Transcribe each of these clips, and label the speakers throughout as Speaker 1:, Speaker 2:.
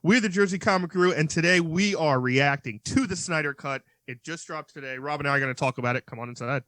Speaker 1: We're the Jersey Comic Crew, and today we are reacting to the Snyder Cut. It just dropped today. Rob and I are going to talk about it. Come on inside.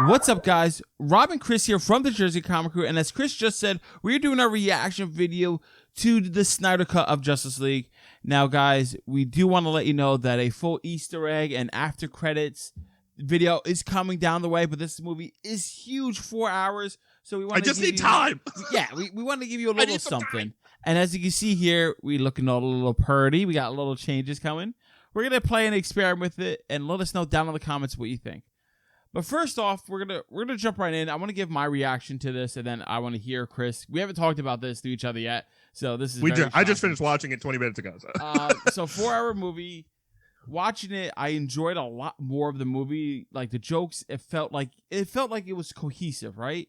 Speaker 2: What's up, guys? Rob and Chris here from the Jersey Comic Crew, and as Chris just said, we're doing a reaction video to the Snyder Cut of Justice League. Now, guys, we do want to let you know that a full Easter egg and after credits video is coming down the way, but this movie is huge, 4 hours. So we want.
Speaker 1: I just need time.
Speaker 2: Yeah, we want to give you a little something. And as you can see here, we looking a little purdy. We got little changes coming. We're gonna play and experiment with it, and let us know down in the comments what you think. But first off, we're gonna jump right in. I want to give my reaction to this, and then I want to hear Chris. We haven't talked about this to each other yet, so this is.
Speaker 1: I just finished watching it 20 minutes ago.
Speaker 2: So 4-hour movie. Watching it, I enjoyed a lot more of the movie. Like the jokes, it felt like it was cohesive, right?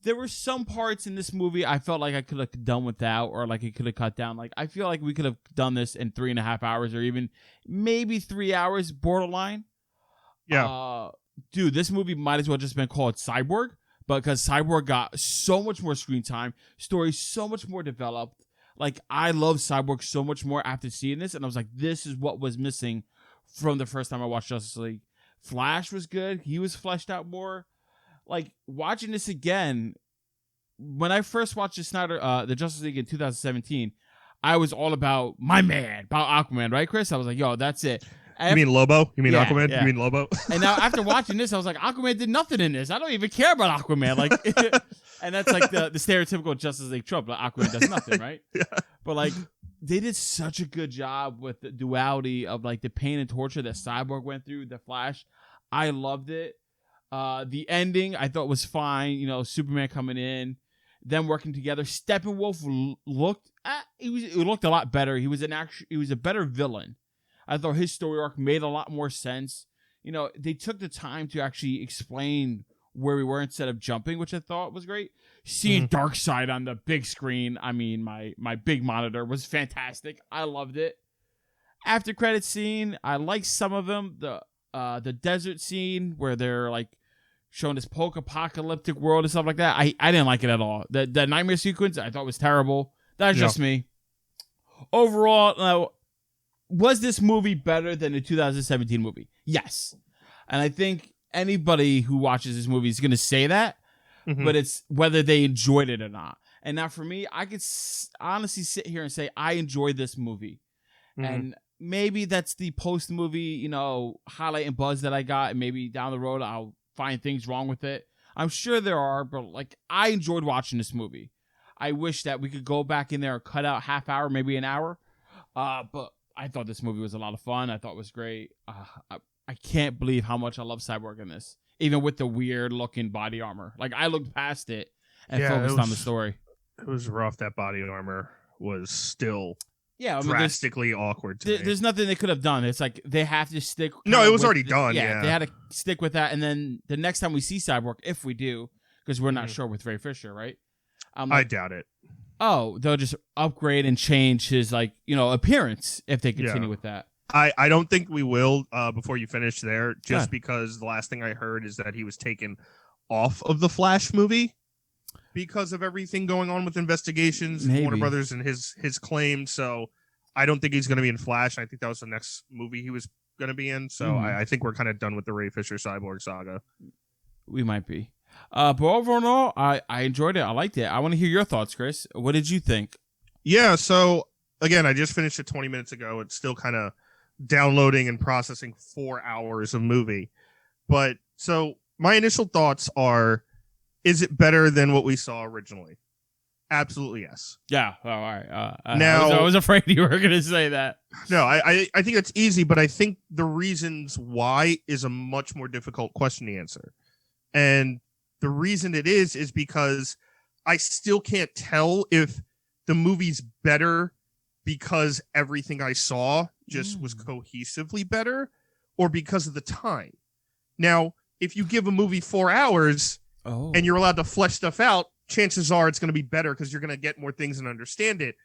Speaker 2: There were some parts in this movie I felt like I could have done without, or like it could have cut down. Like I feel like we could have done this in 3.5 hours, or even maybe 3 hours, borderline.
Speaker 1: Yeah.
Speaker 2: Dude, this movie might as well just been called Cyborg, because Cyborg got so much more screen time, story so much more developed. Like, I love Cyborg so much more after seeing this, and I was like, this is what was missing from the first time I watched Justice League. Flash was good. He was fleshed out more. Like, watching this again, when I first watched the Justice League in 2017, I was all about my man, about Aquaman, right, Chris? I was like, yo, that's it.
Speaker 1: You mean Lobo? You mean Aquaman?
Speaker 2: Yeah.
Speaker 1: You mean Lobo?
Speaker 2: And now after watching this, I was like, Aquaman did nothing in this. I don't even care about Aquaman. Like, and that's like the stereotypical Justice League trope. Like, Aquaman does nothing, right?
Speaker 1: Yeah.
Speaker 2: But like, they did such a good job with the duality of like the pain and torture that Cyborg went through, the Flash. I loved it. The ending I thought was fine. You know, Superman coming in, them working together. Steppenwolf looked it looked a lot better. He was a better villain. I thought his story arc made a lot more sense. You know, they took the time to actually explain where we were instead of jumping, which I thought was great. Seeing Darkseid on the big screen, I mean, my big monitor, was fantastic. I loved it. After credits scene, I liked some of them. The desert scene where they're like showing this post-apocalyptic world and stuff like that. I didn't like it at all. The nightmare sequence I thought was terrible. That's just me. Overall, was this movie better than the 2017 movie? Yes. And I think anybody who watches this movie is going to say that, but it's whether they enjoyed it or not. And now for me, I could honestly sit here and say I enjoyed this movie. And maybe that's the post-movie, you know, highlight and buzz that I got, and maybe down the road I'll find things wrong with it. I'm sure there are, but like, I enjoyed watching this movie. I wish that we could go back in there and cut out half hour, maybe an hour. But I thought this movie was a lot of fun. I thought it was great. I can't believe how much I love Cyborg in this, even with the weird looking body armor. Like, I looked past it and focused on the story.
Speaker 1: It was rough. That body armor was still
Speaker 2: I mean,
Speaker 1: drastically awkward to me.
Speaker 2: There's nothing they could have done. It's like they have to stick.
Speaker 1: No, it was already done. Yeah,
Speaker 2: they had to stick with that. And then the next time we see Cyborg, if we do, because we're not sure with Ray Fisher, right?
Speaker 1: I doubt it.
Speaker 2: Oh, they'll just upgrade and change his, like, you know, appearance if they continue with that.
Speaker 1: I don't think we will before you finish there, just because the last thing I heard is that he was taken off of the Flash movie because of everything going on with investigations, Warner Brothers and his claim. So I don't think he's going to be in Flash. I think that was the next movie he was going to be in. So I think we're kind of done with the Ray Fisher Cyborg saga.
Speaker 2: We might be. But overall, I enjoyed it. I liked it. I want to hear your thoughts, Chris. What did you think?
Speaker 1: Yeah, so again, I just finished it 20 minutes ago. It's still kind of downloading and processing 4 hours of movie. But so my initial thoughts are, is it better than what we saw originally? Absolutely yes.
Speaker 2: Yeah. Oh, all right.
Speaker 1: Now,
Speaker 2: I was afraid you were going to say that.
Speaker 1: No, I think it's easy, but I think the reasons why is a much more difficult question to answer. And the reason it is because I still can't tell if the movie's better because everything I saw just was cohesively better, or because of the time. Now, if you give a movie 4 hours and you're allowed to flesh stuff out, chances are it's going to be better because you're going to get more things and understand it.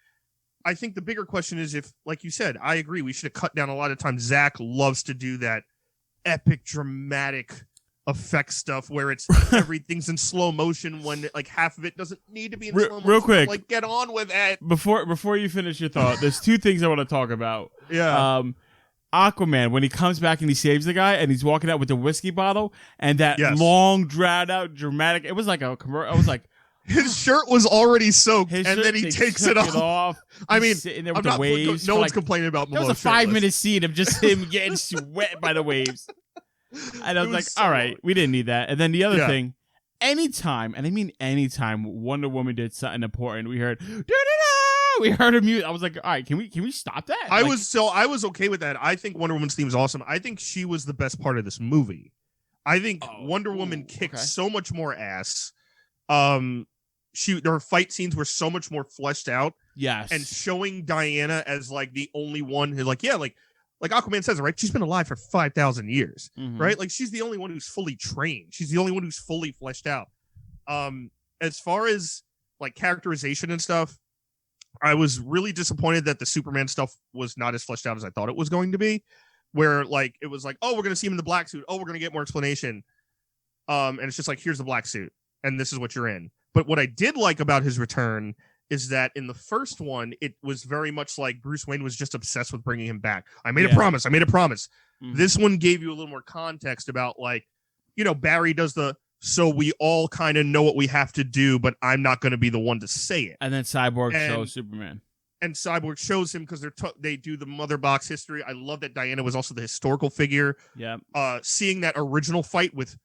Speaker 1: I think the bigger question is if, like you said, I agree, we should have cut down a lot of time. Zack loves to do that epic, dramatic effect stuff where it's everything's in slow motion when like half of it doesn't need to be in slow motion.
Speaker 2: Real quick,
Speaker 1: like get on with it.
Speaker 2: Before you finish your thought, there's two things I want to talk about.
Speaker 1: Yeah.
Speaker 2: Aquaman, when he comes back and he saves the guy and he's walking out with the whiskey bottle and that long, dragged out, dramatic. It was like a commercial. I was like,
Speaker 1: his shirt was already soaked, and then he takes it off. I mean,
Speaker 2: sitting there with the waves.
Speaker 1: No one's complaining about.
Speaker 2: That was a 5-minute scene of just him getting wet by the waves. And I was like, all right, we didn't need that. And then the other thing, anytime, and I mean anytime, Wonder Woman did something important, we heard, we heard her music. I was like, all right, can we stop that?
Speaker 1: I was okay with that. I think Wonder Woman's theme is awesome. I think she was the best part of this movie. I think Wonder Woman kicked so much more ass. Her fight scenes were so much more fleshed out.
Speaker 2: Yes.
Speaker 1: And showing Diana as like the only one who like Aquaman says it, right? She's been alive for 5,000 years, right? Like she's the only one who's fully trained. She's the only one who's fully fleshed out. As far as like characterization and stuff, I was really disappointed that the Superman stuff was not as fleshed out as I thought it was going to be, where like it was like, oh, we're going to see him in the black suit. Oh, we're going to get more explanation. And it's just like, here's the black suit and this is what you're in. But what I did like about his return is that in the first one, it was very much like Bruce Wayne was just obsessed with bringing him back. I made a promise. This one gave you a little more context about like, Barry does so we all kind of know what we have to do, but I'm not going to be the one to say it.
Speaker 2: And then Cyborg shows Superman.
Speaker 1: And Cyborg shows him because they do the mother box history. I love that Diana was also the historical figure.
Speaker 2: Yeah.
Speaker 1: Seeing that original fight with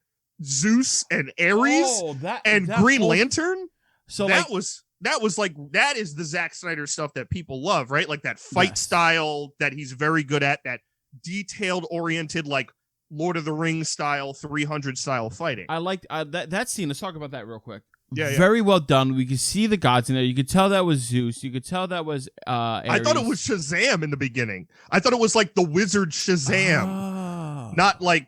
Speaker 1: Zeus and Ares and Green Lantern. So that was that is the Zack Snyder stuff that people love, right? Like that fight style that he's very good at, that detailed oriented, like Lord of the Rings style, 300 style fighting.
Speaker 2: I liked that scene. Let's talk about that real quick.
Speaker 1: Yeah.
Speaker 2: Very well done. We could see the gods in there. You could tell that was Zeus. You could tell that was Ares.
Speaker 1: I thought it was Shazam in the beginning. I thought it was like the wizard Shazam.
Speaker 2: Oh.
Speaker 1: Not like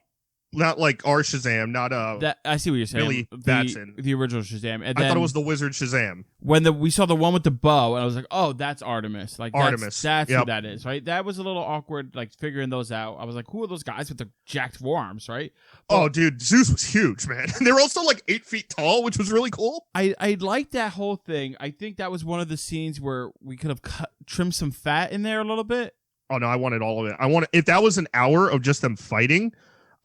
Speaker 1: our Shazam, not
Speaker 2: that I see what you're saying.
Speaker 1: Billy Batson.
Speaker 2: The original Shazam. And
Speaker 1: I thought it was the wizard Shazam.
Speaker 2: When we saw the one with the bow, and I was like, "Oh, that's Artemis." Like
Speaker 1: Artemis.
Speaker 2: That's who that is, right? That was a little awkward, like figuring those out. I was like, "Who are those guys with the jacked forearms?" Right?
Speaker 1: But, dude, Zeus was huge, man. They were also like 8 feet tall, which was really cool.
Speaker 2: I liked that whole thing. I think that was one of the scenes where we could have trimmed some fat in there a little bit.
Speaker 1: Oh no, I wanted all of it. If that was an hour of just them fighting,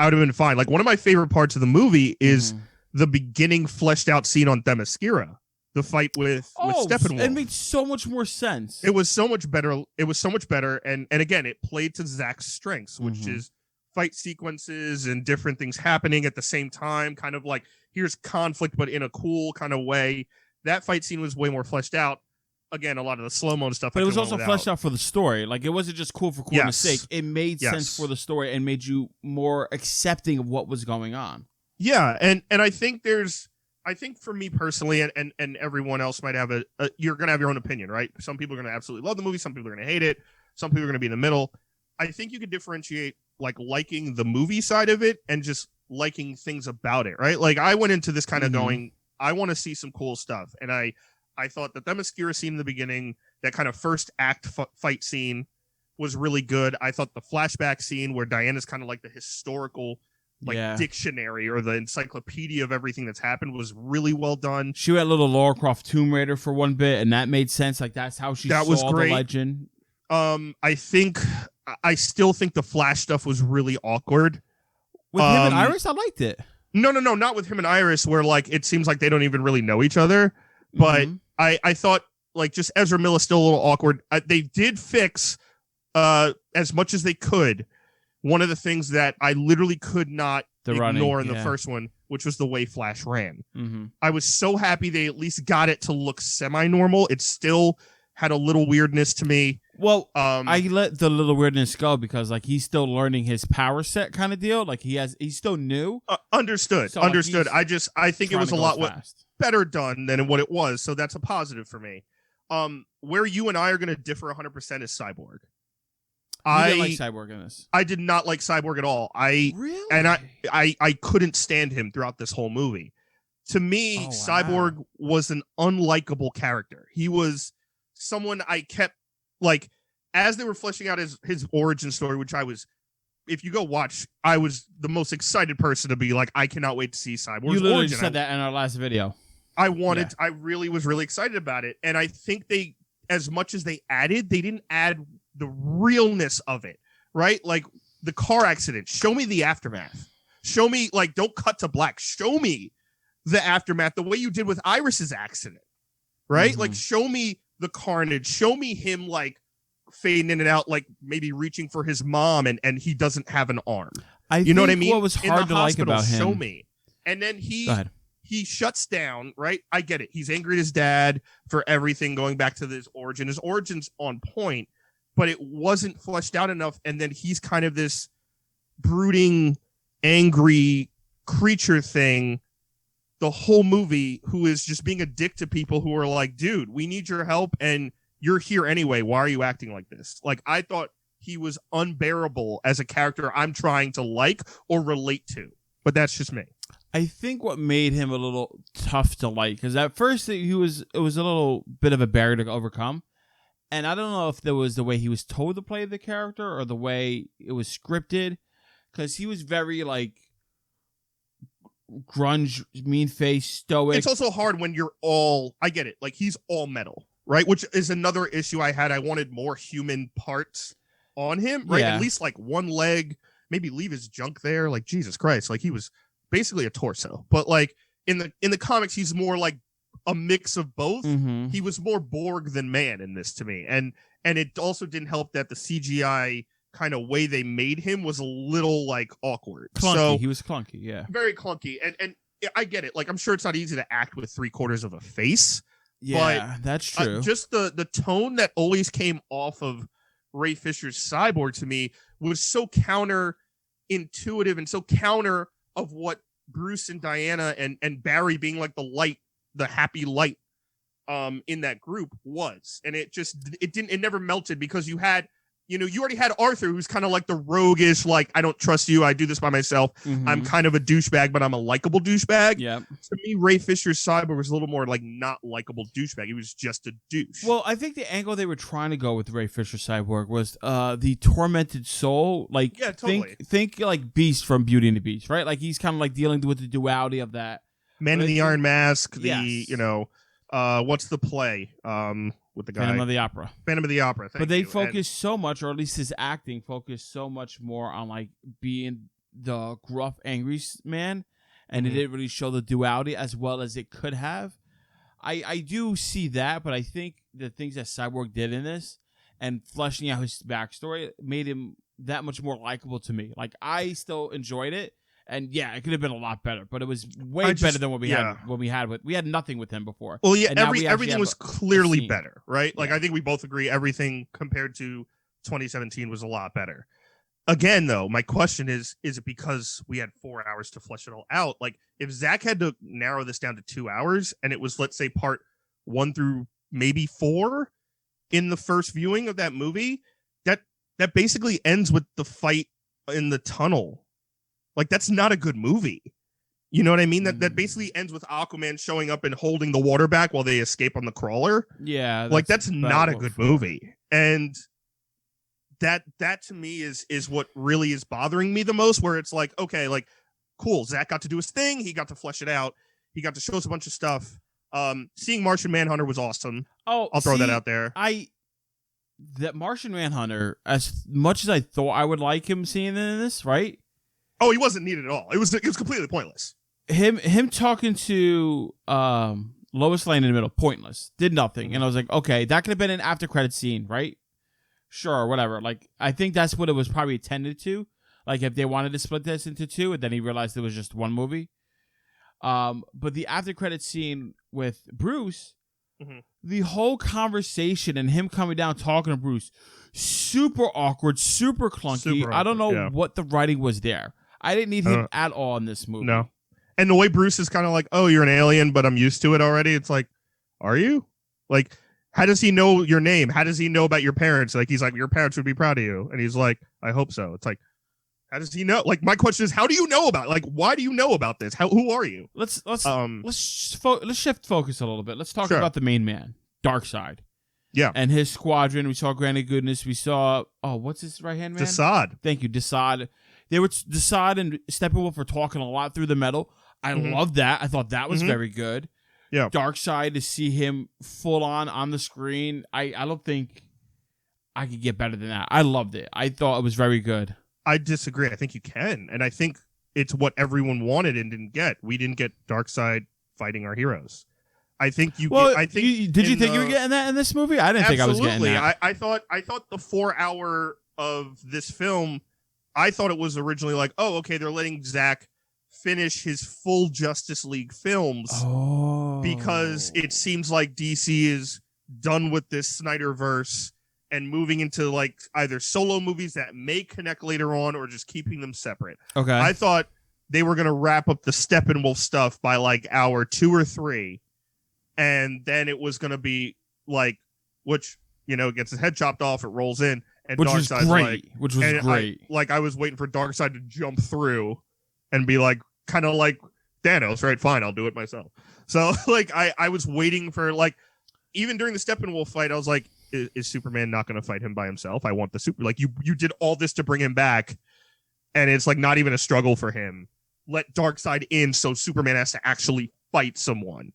Speaker 1: I would have been fine. Like one of my favorite parts of the movie is the beginning fleshed out scene on Themyscira, the fight with Steppenwolf.
Speaker 2: It made so much more sense.
Speaker 1: It was so much better. And again, it played to Zack's strengths, which is fight sequences and different things happening at the same time. Kind of like here's conflict, but in a cool kind of way. That fight scene was way more fleshed out. Again, a lot of the slow-mo stuff.
Speaker 2: But it was also fleshed out for the story. Like, it wasn't just cool for coolness' sake. It made sense for the story and made you more accepting of what was going on.
Speaker 1: Yeah, and I think for me personally, and everyone else might have you're going to have your own opinion, right? Some people are going to absolutely love the movie. Some people are going to hate it. Some people are going to be in the middle. I think you could differentiate, like, liking the movie side of it and just liking things about it, right? Like, I went into this kind of going, I want to see some cool stuff, and I thought that Themyscira scene in the beginning, that kind of first act fight scene, was really good. I thought the flashback scene where Diana's kind of like the historical dictionary or the encyclopedia of everything that's happened was really well done.
Speaker 2: She had a little Lara Croft Tomb Raider for one bit, and that made sense. Like that's how she saw the legend. I
Speaker 1: still think the Flash stuff was really awkward.
Speaker 2: With him and Iris, I liked it.
Speaker 1: No, not with him and Iris, where like it seems like they don't even really know each other. But I thought like just Ezra Miller's still a little awkward. They did fix as much as they could one of the things that I literally could not ignore in the first one, which was the way Flash ran. I was so happy they at least got it to look semi-normal. It still had a little weirdness to me.
Speaker 2: Well, I let the little weirdness go because like he's still learning his power set kind of deal. Like he's still new.
Speaker 1: Understood.
Speaker 2: So,
Speaker 1: understood. I think it was a lot better done than what it was. So that's a positive for me. Where you and I are going to differ 100% is Cyborg.
Speaker 2: I didn't like Cyborg in this.
Speaker 1: I did not like Cyborg at all.
Speaker 2: Really?
Speaker 1: And I couldn't stand him throughout this whole movie. To me, Cyborg was an unlikable character. He was someone I kept like as they were fleshing out his origin story, which I was if you go watch, I was the most excited person to be like, I cannot wait to see Cyborg's
Speaker 2: You literally
Speaker 1: origin.
Speaker 2: said that in our last video.
Speaker 1: I really was really excited about it. And I think they, as much as they added, they didn't add the realness of it, right? Like the car accident. Show me the aftermath. Show me, like, don't cut to black. Show me the aftermath the way you did with Iris's accident, right? Like, show me the carnage. Show me him, like, fading in and out, like maybe reaching for his mom and he doesn't have an arm. You know what I mean?
Speaker 2: What was hard to like about him.
Speaker 1: Show me. And then he shuts down, right? I get it. He's angry at his dad for everything going back to his origin. His origin's on point, but it wasn't fleshed out enough. And then he's kind of this brooding, angry creature thing the whole movie, who is just being a dick to people who are like, dude, we need your help and you're here anyway. Why are you acting like this? Like, I thought he was unbearable as a character I'm trying to like or relate to, but that's just me.
Speaker 2: I think what made him a little tough to like, because at first it was a little bit of a barrier to overcome. And I don't know if there was the way he was told to play the character or the way it was scripted, because he was very like grunge, mean face, stoic.
Speaker 1: It's also hard when you're all, I get it, like he's all metal, right? Which is another issue I had. I wanted more human parts on him, right?
Speaker 2: Yeah.
Speaker 1: At least like one leg, maybe leave his junk there. Like, Jesus Christ, like he was basically a torso. But like in the comics, he's more like a mix of both. He was more Borg than man in this to me. And it also didn't help that the CGI kind of way they made him was a little like awkward.
Speaker 2: Clunky.
Speaker 1: So
Speaker 2: He was clunky, yeah.
Speaker 1: very clunky. And I get it. Like, I'm sure it's not easy to act with 3/4 of a face.
Speaker 2: Yeah, but, that's true.
Speaker 1: Just the tone that always came off of Ray Fisher's Cyborg to me was so counterintuitive and so counter of what Bruce and Diana and Barry being like the happy light in that group was. And it never melted, because you already had Arthur, who's kind of like the roguish, like, I don't trust you, I do this by myself. I'm kind of a douchebag, but I'm a likable douchebag.
Speaker 2: Yeah.
Speaker 1: To me, Ray Fisher's Cyborg was a little more like not likable douchebag. He was just a douche.
Speaker 2: Well, I think the angle they were trying to go with Ray Fisher's Cyborg was the tormented soul. Like,
Speaker 1: yeah, totally.
Speaker 2: Think like Beast from Beauty and the Beast, right? Like, he's kind of like dealing with the duality of that.
Speaker 1: Man in the Iron Mask,
Speaker 2: Yes.
Speaker 1: what's the play? With the guy.
Speaker 2: Phantom of the Opera.
Speaker 1: Phantom of the Opera.
Speaker 2: But they focused so much, or at least his acting focused so much more on like being the gruff, angry man, and it didn't really show the duality as well as it could have. I do see that, but I think the things that Cyborg did in this and fleshing out his backstory made him that much more likable to me. Like, I still enjoyed it. And yeah, it could have been a lot better, but it was way better than what we had. We had nothing with him before.
Speaker 1: Well, yeah, everything was clearly better, right? Like, I think we both agree everything compared to 2017 was a lot better. Again, though, my question is it because we had 4 hours to flesh it all out? Like, if Zack had to narrow this down to 2 hours, and it was, let's say, part 1 through maybe 4 in the first viewing of that movie, that basically ends with the fight in the tunnel. Like, that's not a good movie. You know what I mean? That basically ends with Aquaman showing up and holding the water back while they escape on the crawler.
Speaker 2: Yeah.
Speaker 1: That's not a good movie. And that to me is what really is bothering me the most, where it's like, okay, like, cool, Zack got to do his thing. He got to flesh it out. He got to show us a bunch of stuff. Seeing Martian Manhunter was awesome.
Speaker 2: Oh,
Speaker 1: I'll throw that out there.
Speaker 2: That Martian Manhunter, as much as I thought I would like him seeing in this, right?
Speaker 1: Oh, he wasn't needed at all. It was completely pointless.
Speaker 2: Him talking to Lois Lane in the middle, pointless. Did nothing. And I was like, okay, that could have been an after credit scene, right? Sure, whatever. Like, I think that's what it was probably intended to. Like, if they wanted to split this into two, and then he realized it was just one movie. But the after credit scene with Bruce, the whole conversation and him coming down talking to Bruce, super awkward, super clunky. I don't know what the writing was there. I didn't need him at all in this movie.
Speaker 1: No. And the way Bruce is kind of like, oh, you're an alien, but I'm used to it already. It's like, are you? Like, how does he know your name? How does he know about your parents? Like, he's like, your parents would be proud of you. And he's like, I hope so. It's like, how does he know? Like, my question is, how do you know about it? Like, why do you know about this? Who are you?
Speaker 2: Let's shift focus a little bit. Let's talk about the main man, Darkseid.
Speaker 1: Yeah.
Speaker 2: And his squadron. We saw Granny Goodness. We saw, what's his right hand man?
Speaker 1: Desaad.
Speaker 2: Thank you, Desaad. Desaad and Steppenwolf were talking a lot through the metal. I loved that. I thought that was very good.
Speaker 1: Yeah.
Speaker 2: Darkseid, to see him full on the screen, I don't think I could get better than that. I loved it. I thought it was very good.
Speaker 1: I disagree. I think you can. And I think it's what everyone wanted and didn't get. We didn't get Darkseid fighting our heroes. I think you.
Speaker 2: Well,
Speaker 1: I think.
Speaker 2: Did you think you were getting that in this movie? I didn't think I was getting that.
Speaker 1: I thought the 4 hour of this film, I thought it was originally like, oh, okay, they're letting Zack finish his full Justice League films because it seems like DC is done with this Snyderverse and moving into like either solo movies that may connect later on or just keeping them separate.
Speaker 2: Okay.
Speaker 1: I thought they were going to wrap up the Steppenwolf stuff by like hour 2 or 3. And then it was going to be like, which, gets his head chopped off, it rolls in. And
Speaker 2: which was great.
Speaker 1: I was waiting for Darkseid to jump through and be like, kind of like Thanos, right? Fine, I'll do it myself. So like, I was waiting for like, even during the Steppenwolf fight, I was like, is Superman not going to fight him by himself? I want the super, like you did all this to bring him back. And it's like not even a struggle for him. Let Darkseid in so Superman has to actually fight someone.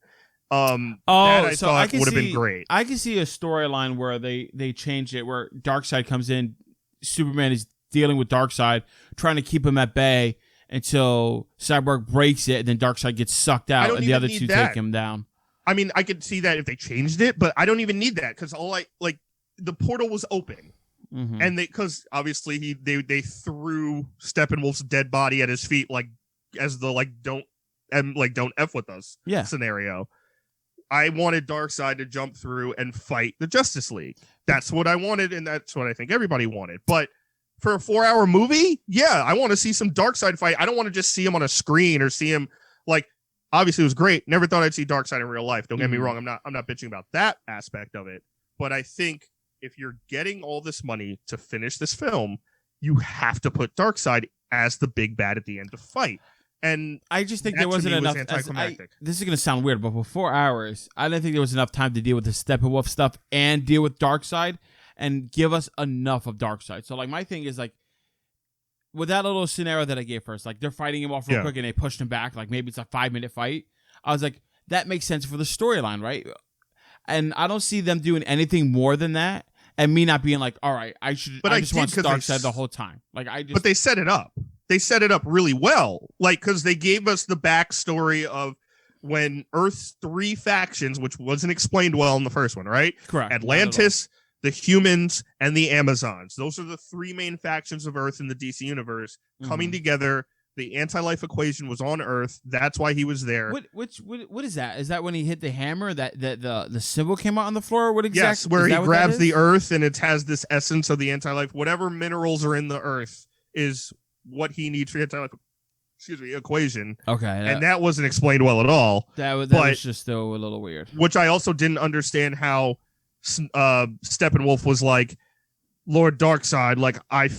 Speaker 1: That I thought would have been great.
Speaker 2: I can see a storyline where they change it, where Darkseid comes in, Superman is dealing with Darkseid, trying to keep him at bay until Cyborg breaks it, and then Darkseid gets sucked out, and the other two take him down.
Speaker 1: I mean, I could see that if they changed it, but I don't even need that because the portal was open, and because obviously they threw Steppenwolf's dead body at his feet, like as the don't F with us scenario. I wanted Darkseid to jump through and fight the Justice League. That's what I wanted, and that's what I think everybody wanted. But for a 4-hour movie, yeah, I want to see some Darkseid fight. I don't want to just see him on a screen or see him like. Obviously, it was great. Never thought I'd see Darkseid in real life. Don't get me wrong. I'm not bitching about that aspect of it. But I think if you're getting all this money to finish this film, you have to put Darkseid as the big bad at the end to fight. And
Speaker 2: I just think there wasn't enough. This is going to sound weird, but for 4 hours, I didn't think there was enough time to deal with the Steppenwolf stuff and deal with Darkseid and give us enough of Darkseid. So, like, my thing is, like, with that little scenario that I gave first, like, they're fighting him off real quick and they pushed him back, like, maybe it's a 5-minute fight. I was like, that makes sense for the storyline, right? And I don't see them doing anything more than that. And me not being like, all right, I just want Darkseid the whole time. Like, but
Speaker 1: they set it up. They set it up really well. Like, because they gave us the backstory of when Earth's 3 factions, which wasn't explained well in the first one, right?
Speaker 2: Correct.
Speaker 1: Atlantis, the humans, and the Amazons. Those are the 3 main factions of Earth in the DC universe coming together. The anti-life equation was on Earth. That's why he was there.
Speaker 2: What is that? Is that when he hit the hammer that the symbol came out on the floor? What exactly?
Speaker 1: Yes, where he grabs the Earth and it has this essence of the anti-life. Whatever minerals are in the Earth is what he needs for the anti-life equation.
Speaker 2: Okay.
Speaker 1: And that wasn't explained well at all.
Speaker 2: That was just still a little weird.
Speaker 1: Which I also didn't understand how Steppenwolf was like, Lord Darkseid, like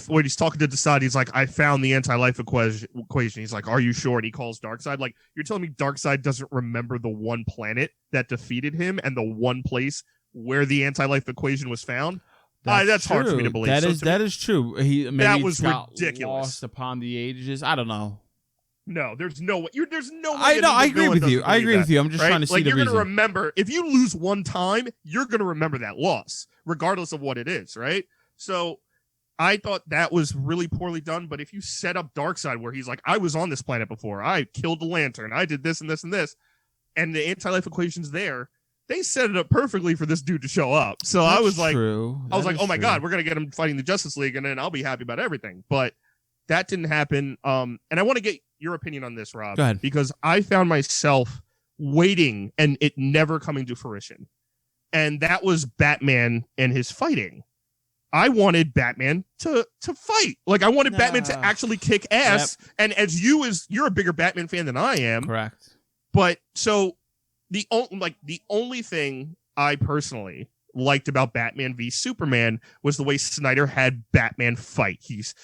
Speaker 1: when he's talking to Desaad, he's like, I found the anti-life equation. He's like, are you sure? And he calls Darkseid. Like, you're telling me Darkseid doesn't remember the one planet that defeated him and the one place where the anti-life equation was found? That's hard for me to believe.
Speaker 2: That is true.
Speaker 1: That was ridiculous.
Speaker 2: Lost upon the ages. I don't know.
Speaker 1: No, there's no way. There's no way.
Speaker 2: I agree with you. I agree with you. I'm just trying to see the reason.
Speaker 1: You're going to remember, if you lose one time, you're going to remember that loss, regardless of what it is, right? So I thought that was really poorly done. But if you set up Darkseid where he's like, I was on this planet before, I killed the Lantern, I did this and this and this, and the anti-life equation's there, they set it up perfectly for this dude to show up. So I was like, oh my God, we're going to get him fighting the Justice League and then I'll be happy about everything. But that didn't happen. And I want to get your opinion on this, Rob.
Speaker 2: Go ahead.
Speaker 1: Because I found myself waiting and it never coming to fruition. And that was Batman and his fighting. I wanted Batman to fight. Like, I wanted Batman to actually kick ass. Yep. And as you're a bigger Batman fan than I am.
Speaker 2: Correct.
Speaker 1: But so the only thing I personally liked about Batman v Superman was the way Snyder had Batman fight. He's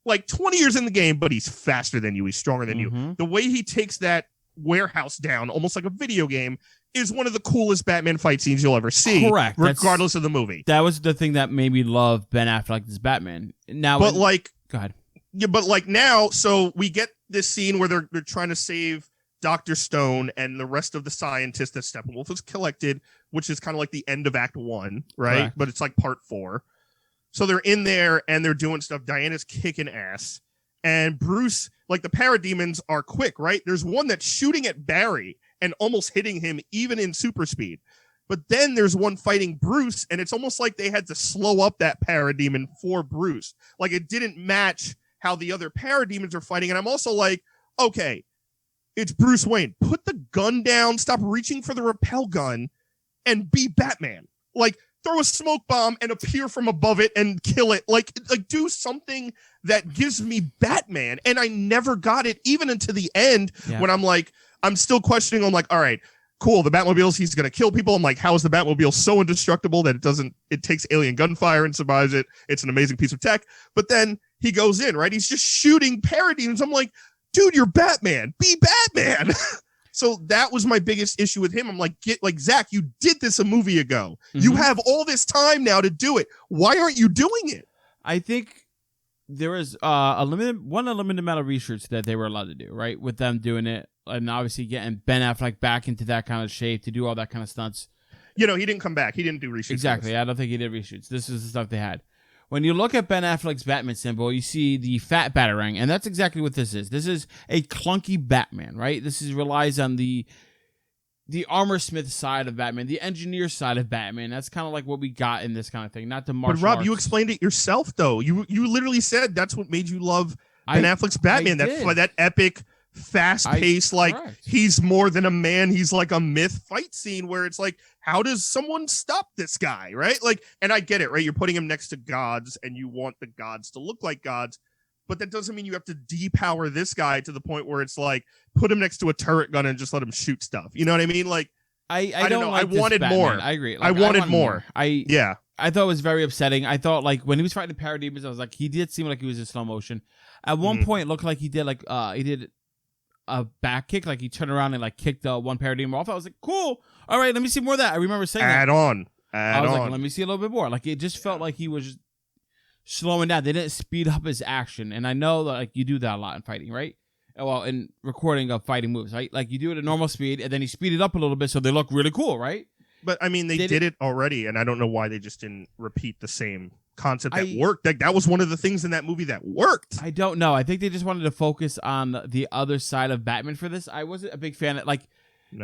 Speaker 1: like 20 years in the game, but he's faster than you. He's stronger than you. The way he takes that warehouse down, almost like a video game, is one of the coolest Batman fight scenes you'll ever see.
Speaker 2: Correct.
Speaker 1: Regardless of the movie.
Speaker 2: That was the thing that made me love Ben Affleck as Batman. Now,
Speaker 1: but like,
Speaker 2: go ahead.
Speaker 1: Yeah, but like now, so we get this scene where they're trying to save Dr. Stone and the rest of the scientists that Steppenwolf has collected, which is kind of like the end of Act 1, right?
Speaker 2: Correct.
Speaker 1: But it's like part 4. So they're in there and they're doing stuff. Diana's kicking ass. And Bruce, like the parademons are quick, right? There's one that's shooting at Barry and almost hitting him even in super speed. But then there's one fighting Bruce, and it's almost like they had to slow up that parademon for Bruce. Like it didn't match how the other parademons are fighting. And I'm also like, okay, it's Bruce Wayne. Put the gun down, stop reaching for the rappel gun, and be Batman. Like, throw a smoke bomb and appear from above it and kill it. Like do something that gives me Batman. And I never got it, even into the end, when I'm like, I'm still questioning. I'm like, all right, cool. The Batmobiles, he's going to kill people. I'm like, how is the Batmobile so indestructible that it takes alien gunfire and survives it? It's an amazing piece of tech. But then he goes in, right? He's just shooting parademons. I'm like, dude, you're Batman. Be Batman. So that was my biggest issue with him. I'm like, Zach, you did this a movie ago. Mm-hmm. You have all this time now to do it. Why aren't you doing it?
Speaker 2: I think there was a limited amount of research that they were allowed to do, right? With them doing it, and obviously getting Ben Affleck back into that kind of shape to do all that kind of stunts.
Speaker 1: He didn't come back. He didn't do reshoots.
Speaker 2: Exactly. I don't think he did reshoots. This is the stuff they had. When you look at Ben Affleck's Batman symbol, you see the fat Batarang, and that's exactly what this is. This is a clunky Batman, right? This relies on the armorsmith side of Batman, the engineer side of Batman. That's kind of like what we got in this kind of thing, not the martial arts.
Speaker 1: But Rob, you explained it yourself, though. You literally said that's what made you love Ben Affleck's Batman. That epic, fast-paced, he's more than a man, he's like a myth fight scene where it's like, how does someone stop this guy, right? Like, and I get it, right? You're putting him next to gods and you want the gods to look like gods, but that doesn't mean you have to depower this guy to the point where it's like, put him next to a turret gun and just let him shoot stuff. You know what I mean? Like, I don't know.
Speaker 2: Like
Speaker 1: I wanted more.
Speaker 2: I agree.
Speaker 1: I wanted more.
Speaker 2: I thought it was very upsetting. I thought, like, when he was fighting the parademons, I was like, he did seem like he was in slow motion. At one point, it looked like he did a back kick, like he turned around and like kicked one parademon off. I was like, cool. All right, let me see more of that. I remember saying
Speaker 1: Add on.
Speaker 2: Like, let me see a little bit more. Like, it just felt like he was slowing down. They didn't speed up his action. And I know that, like, you do that a lot in fighting, right? Well, in recording of fighting moves, right? Like, you do it at normal speed and then you speed it up a little bit so they look really cool, right?
Speaker 1: But I mean, they did it already, and I don't know why they just didn't repeat the same concept that worked. Like, that was one of the things in that movie that worked.
Speaker 2: I don't know. I think they just wanted to focus on the other side of Batman for this. I wasn't a big fan of, like,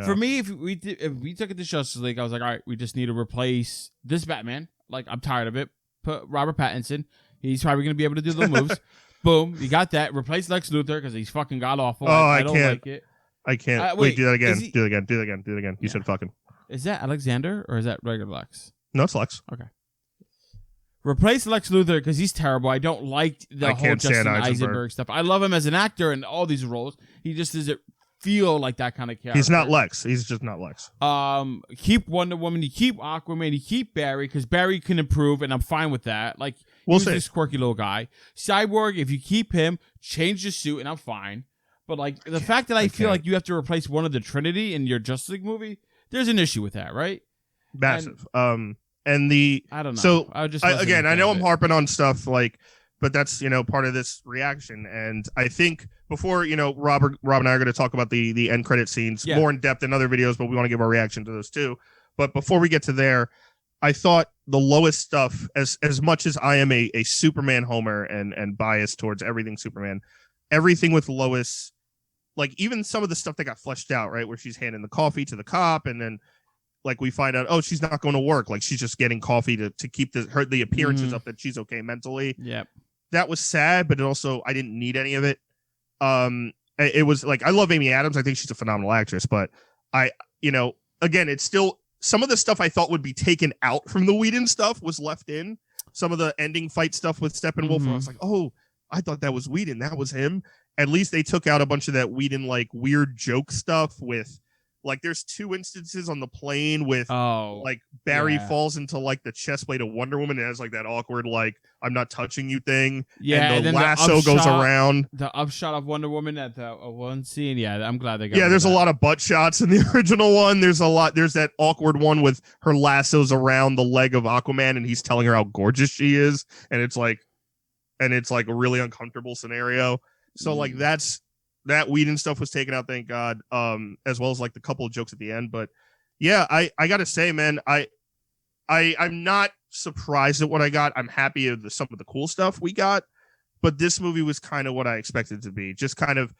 Speaker 2: for me, if we took it to Justice League, I was like, all right, we just need to replace this Batman. Like, I'm tired of it. Put Robert Pattinson. He's probably going to be able to do the moves. Boom. You got that. Replace Lex Luthor because he's fucking god awful. I don't like it.
Speaker 1: I can't. Wait, do that again. Do it again. You said fucking.
Speaker 2: Is that Alexander or is that regular Lex?
Speaker 1: No, it's Lex.
Speaker 2: Okay. Replace Lex Luthor because he's terrible. I don't like the whole Justin Eisenberg stuff. I love him as an actor in all these roles. He just doesn't feel like that kind of character.
Speaker 1: He's not Lex. He's just not Lex.
Speaker 2: Keep Wonder Woman. You keep Aquaman. You keep Barry because Barry can improve, and I'm fine with that. Like, he's this quirky little guy. Cyborg, if you keep him, change the suit, and I'm fine. But like the fact that I feel like you have to replace one of the Trinity in your Justice League movie, there's an issue with that, right?
Speaker 1: Massive. And I don't know. So I know I'm harping on stuff like, but that's, part of this reaction. And I think before, Rob and I are going to talk about the end credit scenes more in depth in other videos, but we want to give our reaction to those too. But before we get to there, I thought the lowest stuff, as much as I am a Superman homer and biased towards everything Superman, everything with Lois, like even some of the stuff that got fleshed out, right, where she's handing the coffee to the cop, and then like we find out, she's not going to work, like she's just getting coffee to keep the appearances up that she's okay mentally.
Speaker 2: Yep.
Speaker 1: That was sad, but it also, I didn't need any of it. It was like, I love Amy Adams. I think she's a phenomenal actress, but again, it's still some of the stuff I thought would be taken out from the Whedon stuff was left in. Some of the ending fight stuff with Steppenwolf, I was like, I thought that was Whedon. That was him. At least they took out a bunch of that Whedon, like weird joke stuff with Like there's 2 instances on the plane with like Barry
Speaker 2: yeah.
Speaker 1: falls into like the chest plate of Wonder Woman and has like that awkward like I'm not touching you thing.
Speaker 2: Yeah,
Speaker 1: and the
Speaker 2: then
Speaker 1: lasso goes around.
Speaker 2: The upshot of Wonder Woman at the one scene. Yeah, I'm glad they got.
Speaker 1: Yeah, there's a lot of butt shots in the original one. There's that awkward one with her lassos around the leg of Aquaman and he's telling her how gorgeous she is, and it's like a really uncomfortable scenario. So like that Whedon stuff was taken out, thank God, as well as like the couple of jokes at the end. But yeah, I gotta say, man, I'm not surprised at what I got. I'm happy with some of the cool stuff we got, but this movie was kind of what I expected it to be, just kind of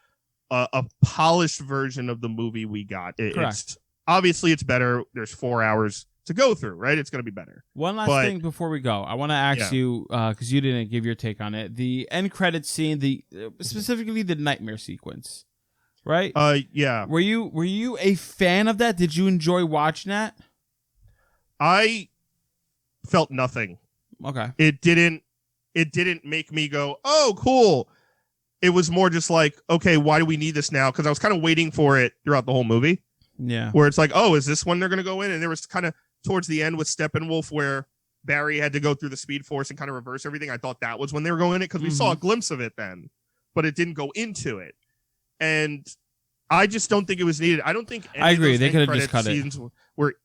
Speaker 1: a polished version of the movie we got. It's obviously it's better. There's 4 hours to go through, right? It's going to be better.
Speaker 2: One last thing before we go, I want to ask you, because you didn't give your take on it, the end credits scene, specifically the nightmare sequence, right?
Speaker 1: Yeah.
Speaker 2: Were you a fan of that? Did you enjoy watching that?
Speaker 1: I felt nothing.
Speaker 2: Okay.
Speaker 1: It didn't make me go, oh, cool. It was more just like, okay, why do we need this now? Because I was kind of waiting for it throughout the whole movie.
Speaker 2: Yeah.
Speaker 1: Where it's like, oh, is this when they're going to go in? And there was kind of towards the end with Steppenwolf where Barry had to go through the Speed Force and kind of reverse everything. I thought that was when they were going in it because we saw a glimpse of it then, but it didn't go into it. And I just don't think it was needed. I don't think
Speaker 2: I agree. They could have just cut
Speaker 1: it.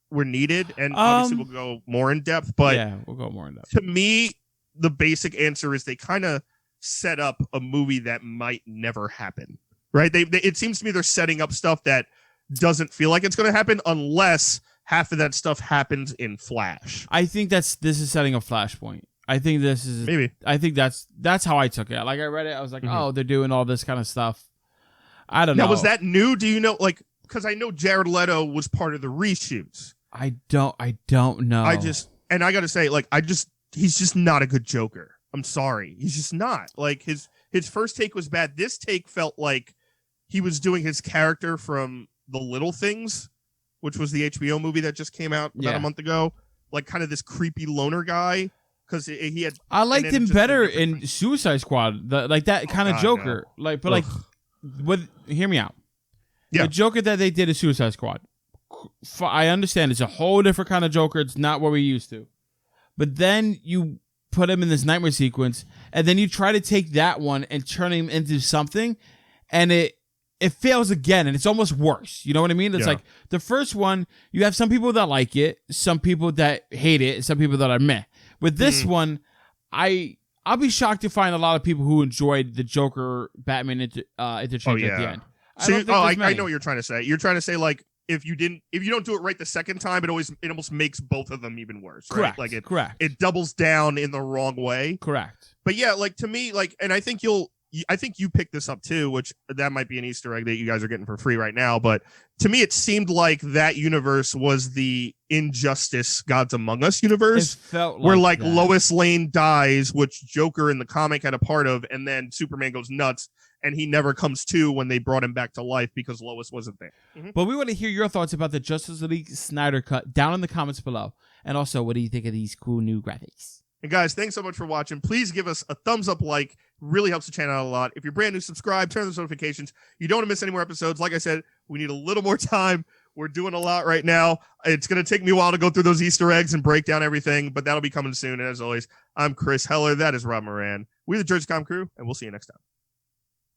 Speaker 1: Were needed, and obviously we'll go more in depth. But
Speaker 2: yeah, we'll go more in depth.
Speaker 1: To me, the basic answer is they kind of set up a movie that might never happen. Right? It seems to me they're setting up stuff that doesn't feel like it's going to happen unless half of that stuff happens in Flash.
Speaker 2: I think this is setting a Flashpoint. I think this is
Speaker 1: maybe.
Speaker 2: I think that's how I took it. Like I read it, I was like, oh, they're doing all this kind of stuff. I don't know.
Speaker 1: Now, was that new? Do you know? Like, because I know Jared Leto was part of the reshoots.
Speaker 2: I don't know.
Speaker 1: I got to say, like, he's just not a good Joker. I'm sorry, he's just not. Like his first take was bad. This take felt like he was doing his character from The Little Things, which was the HBO movie that just came out about a month ago. Like kind of this creepy loner guy. Because he had.
Speaker 2: I liked him better in Suicide Squad. Like that kind of Joker. No. Like, but hear me out. Yeah. The Joker that they did in Suicide Squad. I understand it's a whole different kind of Joker. It's not what we used to. But then you put him in this nightmare sequence, and then you try to take that one and turn him into something, and it fails again, and it's almost worse. You know what I mean? It's like the first one, you have some people that like it, some people that hate it, and some people that are meh. With this one, I'll be shocked to find a lot of people who enjoyed the Joker Batman interchange at the end.
Speaker 1: I know what you're trying to say. You're trying to say like if you don't do it right the second time, it almost makes both of them even worse. Right?
Speaker 2: Correct.
Speaker 1: Like
Speaker 2: correct.
Speaker 1: It doubles down in the wrong way.
Speaker 2: Correct.
Speaker 1: But yeah, like to me, like, and I think you picked this up too, which that might be an Easter egg that you guys are getting for free right now. But to me, it seemed like that universe was the Injustice Gods Among Us universe.
Speaker 2: It felt
Speaker 1: where
Speaker 2: like
Speaker 1: Lois Lane dies, which Joker in the comic had a part of, and then Superman goes nuts and he never comes to when they brought him back to life because Lois wasn't there.
Speaker 2: But we want to hear your thoughts about the Justice League Snyder Cut down in the comments below. And also, what do you think of these cool new graphics?
Speaker 1: And guys, thanks so much for watching. Please give us a thumbs up, like. Really helps the channel out a lot. If you're brand new, subscribe, turn on those notifications. You don't want to miss any more episodes. Like I said, we need a little more time. We're doing a lot right now. It's going to take me a while to go through those Easter eggs and break down everything, but that'll be coming soon. And as always, I'm Chris Heller. That is Rob Moran. We're the JerseyCom crew, and we'll see you next time.